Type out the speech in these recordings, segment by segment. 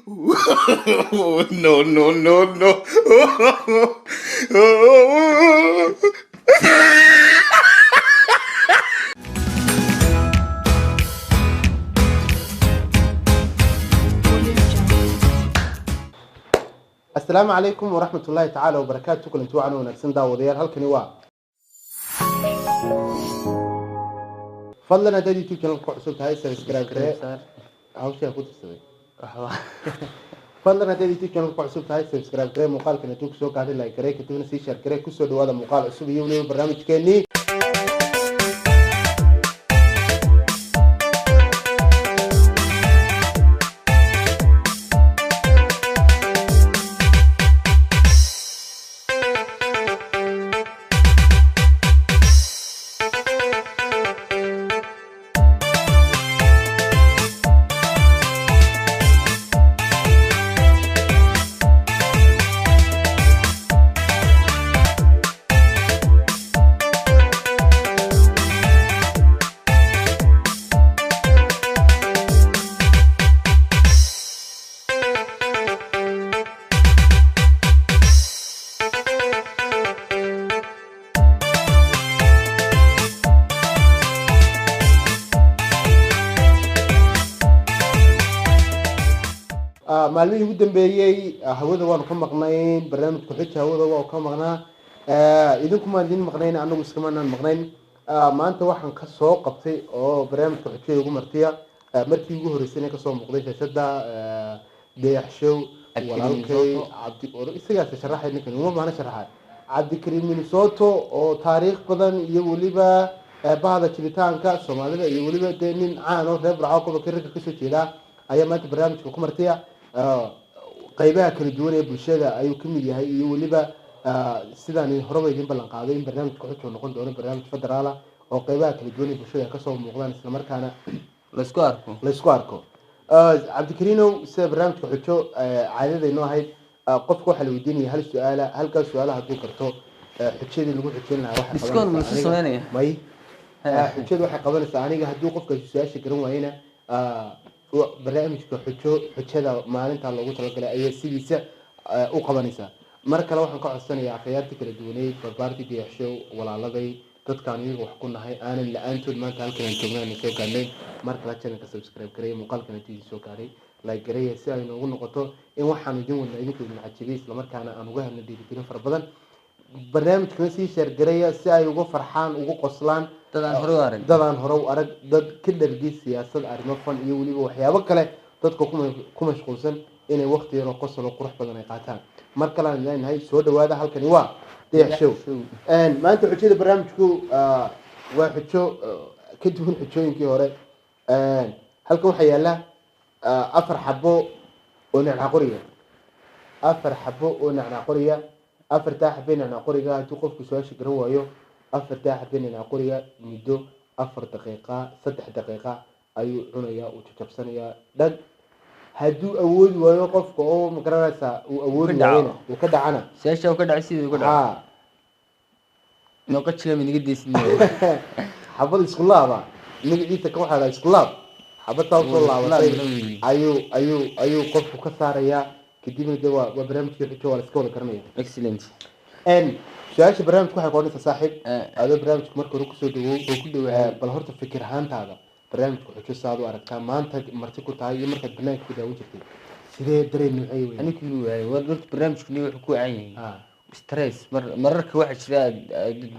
No, no, no, no. السلام عليكم ورحمة الله تعالى وبركاته. كل انتوا عنو نفسن داوديال هالكني وا فضلنا دادي تو كان قعسوت هاي سبسكرايب كره او شيء كنت تسوي فضلنا دادي تو كان قعسوت هاي سبسكرايب كره مقال كنا تو كسو قاعد لايك كره كتبنا سي شير كره كسو دواده مقال عصب يومي برنامج كاني maalmihii ugu dambeeyay hawada waan ka maqnayn barnaamijka xigta hawada waa ka maqnaa idinku ma idin maqnayn anagu iskama maqnayn maanta waxaan ka soo qabtay oo barnaamijka xigta ugu martiya markii ugu horeysay ka soo muuqday shashada dayaxshow walaalkay cabdi oo isaga sharaxay ninkan uma baahna sharaxay cabdi kariim minnesota oo taariikh badan iyo waliba bahda jiritaanka Soomaalida iyo waliba nin caan oo reer Barco ka soo jeeda ayaa maanta barnaamijka ku martiya qaybaha kala duwan ee bulshada ayuu ka mid yahay iyo waliba sidaan horeba idin ballan qaaday in barnaamijku wuxuu noqon doono barnaamij federaal ah oo qaybaha kala duwan ee bulshada ka soo muuqdaan isla markaana la isku arko cabdi kariinow sida barnaamijku wuxuu caadadayno ahayd qofku waxa la weydiinaya hal su'aal halka su'aalaha hadduu karto xujadii lagu xujin lahaa waxa qabanaysa may xujadu waxay qabanaysaa aniga hadduu qofka su'aasha garan waayna barnaamijka xujada maalinta loogu talagalay ayaa sidiisa u qabanaysaa mar kale waxaan ka codsanayaa akhyaarta kala duwaneed barbaarti dayaxshow walaaladay dadkaan iyaga wax ku nahay aanan la-aantood maanta halkan joognaan soo gaarnay mar kale channelka subscribe gareey muuqaalkana tidii soo gaaray like gareey si ay noogu noqoto in waxaan idin wadnaa idinku idin cajabay isla markaana aan uga helno dhiirigelin fara badan barnaamijkana sii share gareeya si ay uga farxaan ugu qoslaan dadaan hore u arag dad ka dhargay siyaasad arrimo fan iyo waliba waxyaabo kale dadka ku mashquulsan inay waqti yar oo qosol oo qurux badan ay qaataan mar kale aan leenahay soo dhawaada halkani waa dayaxshow maanta xujada barnaamijku waa xujo ka duwan xujooyinkii hore halkan waxaa yaala afar xabo oo nacnac qoriga afartaa xabo nacnac qoriga hadduu qofku su-aasha garan waayo afartaa xabo nacnac qoriga muddo 4 daqiiqa 3 daqiiqa ayuu cunayaa uu jabsanayaa dhag hadduu awoodi waayo qofka oo magaranaysa uu awoodi waayna uu ka dhacana seesha uu ka dhacay sidii uu ka dhacay noqochiga miniga deesnaa xabad isku laaba magaciisa ka waxa la isku laab xabadta soo laabatay ayuu qofku ka saaraya kadibna waa barnaamijka xigta waa iska wada garanaya excellent su-aasha barnaamijku waxay qoranaysaa saaxiib adoo barnaamijku marka hore kusoo dhawow bal horta fikir ahaantaada barnaamijku xujo saad u aragtaa maanta marti ku tahay iyo markaad barnaamijka ku daawan jirtay sidee dareen nuucay weyn anigu waay horta barnaamijku wuxuu ku caan yahay stress mararka waxa jira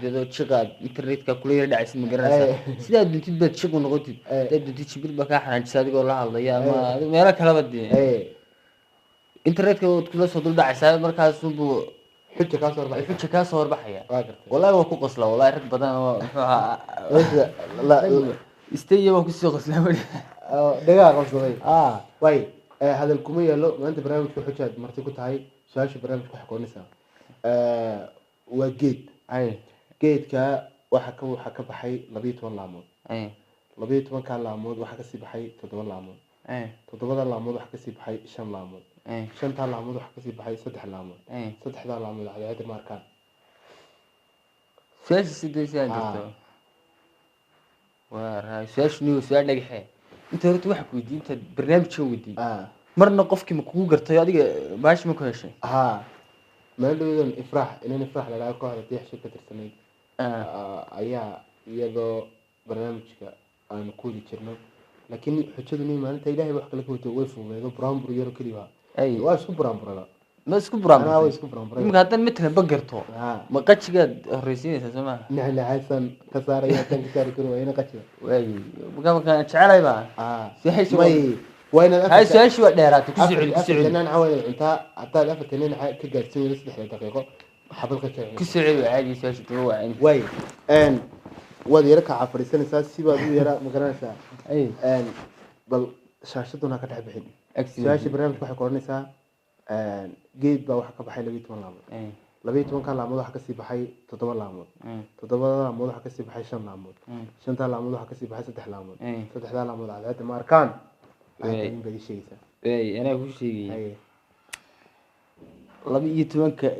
dad jiqad internetka kula yar dhacaysa ma garanaysa sidaa duntid baad jiq u noqotid dad duntid jibil ba ka xanaanjisa adigoo la hadlaya ama meelo kala badii internetka kula soo dul dhacaysa markaas uu حجة كاس وربحية والله هو كوكسلا والله رك بدن لا استيجي ما كسي قسلا دقيقة قصدي واي هذا الكمية لو ما أنت برنامج في حجة مرتي كنت هاي سؤال برنامج في حكوا نسا وجيت جيت كا وحكى بحي لبيت والله عمود لبيت ما كان لعمود وحكى سي بحي تدور العمود تدور العمود وحكى سي بحي شن العمود شنتها العمود وحكى سي بحي 3 العمود 3 العمود على هذا الماركان سؤال سيدي وراي سؤال شنو سؤال نجحه انت رحت واحد ودي انت برنامج شو ودي marna qofkii ma kugu gartay adiga baashi ma ku heshay ها ما له إفراح إننا نفرح للا كهذا تيح شركة السنين أيها يدو برنامجك أنا كودي كرنا لكن حشدني ما أنت إلهي بحق لك وتوقفه ويدو برامبر يرو كليها أي واسكو برامبر لا ما اسكو برامج أنا واسكو برامبر يمكن هذا مثل بقرته ما قدش قد الرئيسين تسمع نحن حسن كسارة يا كان كسارة كانوا هنا قتله واي بقى كان شعلي بقى سهل ماي وين هاي سهل شو ديرات كسعود كسعود أنا عوض أنت حتى لفت هنا كقدر تسوي لسه دقيقة حبل كسر كسعود عادي سهل شو عين واي أن ودي يركع عفريسان أساس سيبا دو يرى مكانسا أي أن بل شاشتنا كتعب حين شاشة برنامج واحد كورنيسا أن جيد بقى واحد كبحي لبيت من لامود لبيت من كان لامود واحد كسي بحي تطبع لامود تطبع لامود واحد كسي بحي شن لامود شن تال لامود واحد كسي بحي سدح لامود سدح لامود على هذا ماركان عادين بدي شيء اي انا كل شيء لبي توانك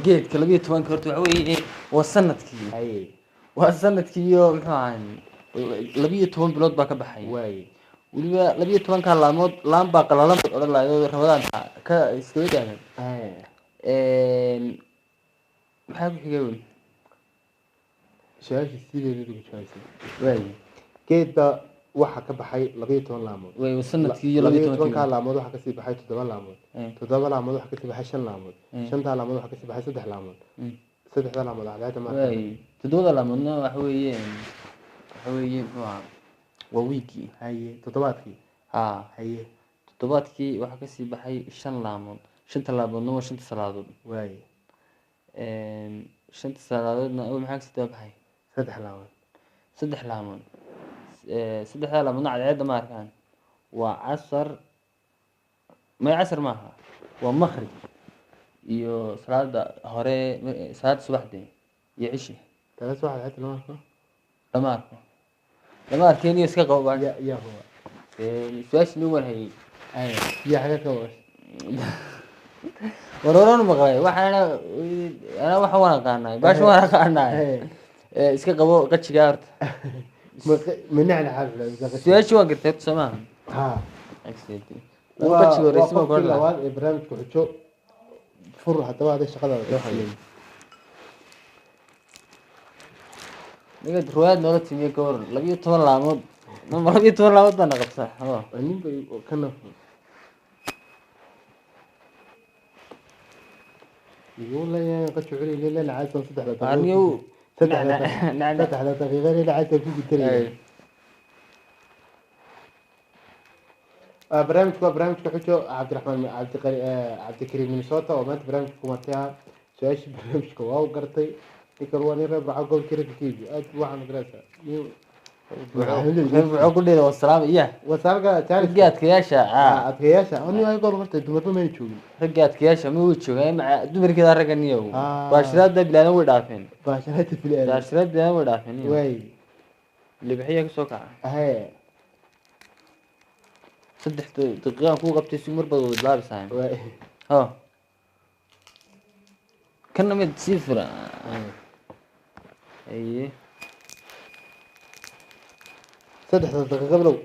جيت لبي توانك horta waxa weeye waa sanadkii ay waa sanadkii iyo muxuu ahaan 12 bilood baa ka baxay way waliba 12 ka laamood laan baa qalalan oran lahayd rabadaan ka iska daagan maxaa ku xigay weyn shaashi sideedii ugu jaaysay way geedda waxa ka baxay 12 laamood way sanadkii 12 ka laamood waxa ka sii baxay 7 laamood 7 laamood waxa ka sii baxay 5 laamood 5 laamood waxa ka sii baxay 3 laamood 3 laamood cadaada ma way 7 laamoodna waxa weeye waa weekii haye toddobaadkii haye toddobaadkii waxa ka sii baxay 5 laamood 5 laamoodna waa 5 salaadood way 5 salaadoodna maxaa ka sii baxay 3 laamood 3 laamood saddexda laamoodna cadaada ma arkaan waa casar ma casar maaha waa maghrib iyo salaada hore salaada subaxdii iyo cishi talaas waxa aad lama arkeen iyo iska qabo ya huwa su'aasha ni war hayay ya xaga ka war waroon maqlay waxaana waxa waan aqaanay baash waan aqaanay iska qabo qajiga horta من على حفلة سويش وقت تسمع ها اكسيتي وقت ورسمه كل واحد برنامج كحشو فر حتى هذا الشغل هذا نقد رواد نورت في كور لبي طول لامود ما لبي طول لامود انا قبصه ها اني كنا يقول لي قد شعوري لي لا عايز صدح ارنيو نعم فتح على تغيير اللي عايز يكون بالتري برنامج كحجو عبد الرحمن عبد الكريم من صوته وما انت برنامج كوماتيا شايش برنامج كواو قرطي يكرواني ربع عقول كيرك كيجي واحد مدرسه عقول لي والسلام اياه وسارقه ثالث رجعت كياشا كياشا اني هاي قول قلت دمر ما يجوي رجعت كياشا ما وجهه مع دمر كذا رجعنيه باشرات ده بلا نو دافين باشرات بلا باشرات بلا نو دافين وي اللي بحيك سوكا هي صدح دقيقة كو قبتي سمر بدو لابس هاي وي ها كنا مد صفر ايه صدح دقيقة قبله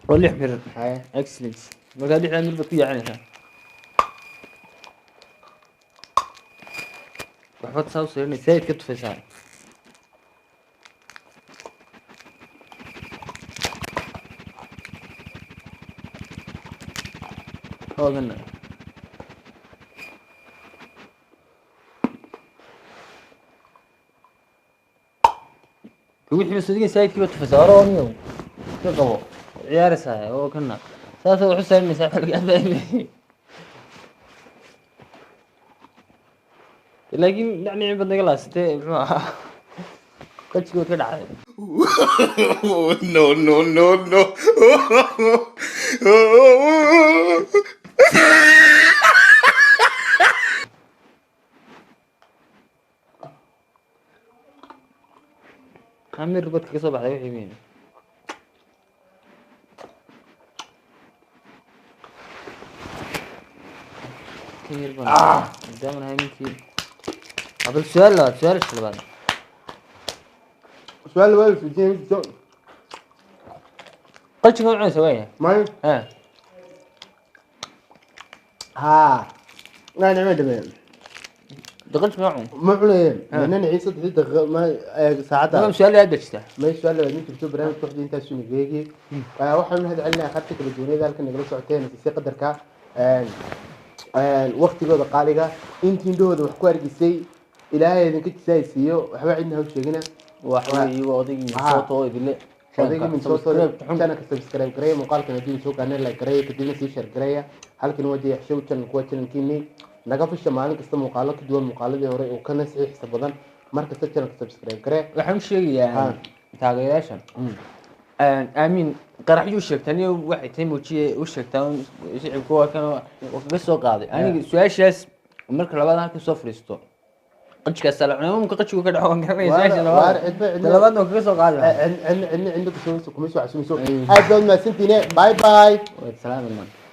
ولي حمر هاي اكسلنت ما دي عامل بطيء يعني وحفظ صوص يعني سيد كتفسان هو قلنا وحي مسؤولين سيد كتفسان ورونيو كقبو عيار ساعة هو كنا ساسو حسين مسافر قاعد لكن يعني بدنا خلاص كنت قلت كده عادي No, no, no, no. عمي ربط كسب على وحي مين كثير بنا دائما هاي ممكن هذا السؤال لا سؤال ايش بعد سؤال ولا في الجيم قلت كم عن سويها ما ها لا نعمل دمين دخلت معهم ما عليه لأن عيسى تدق ما ساعتها كم سؤال هذا اشته ما السؤال اللي انت بتشوف برنامج تحدي انت شنو جيجي واحد من هذا علنا اخذت الدنيا ذلك نقول ساعتين في قدرك وقت جود قالقة انت ندود وحكوا رجسي إلهي إذا كنت سايسيو وحبا عندنا وشيقنا وحوي وضيق من صوته يدل وضيق من صوته كانك سبسكرايب قريه مقال كان دين سوق انا لا قريه كدين سي شر قريه halkan wadi xishow tan kuwa channelkini naga fisha maalin kasta muuqaalo ka duwan muuqaaladii hore oo kana sii xisa badan marka channelka subscribe garee waxaan sheegayaa taageerayaashan aamin qaraxyu sheegtani waxay tahay muujiye u sheegtaan shicibku waa kan kaga soo qaaday aniga su'aashaas marka labaad halka soo fariisto qajka salaamna mumkin qajku ka dhaxo garanaysaa labaad oo kaga soo qaaday عندك سويسو كوميسو عسويسو هاي دون ما سنتينه باي باي والسلام عليكم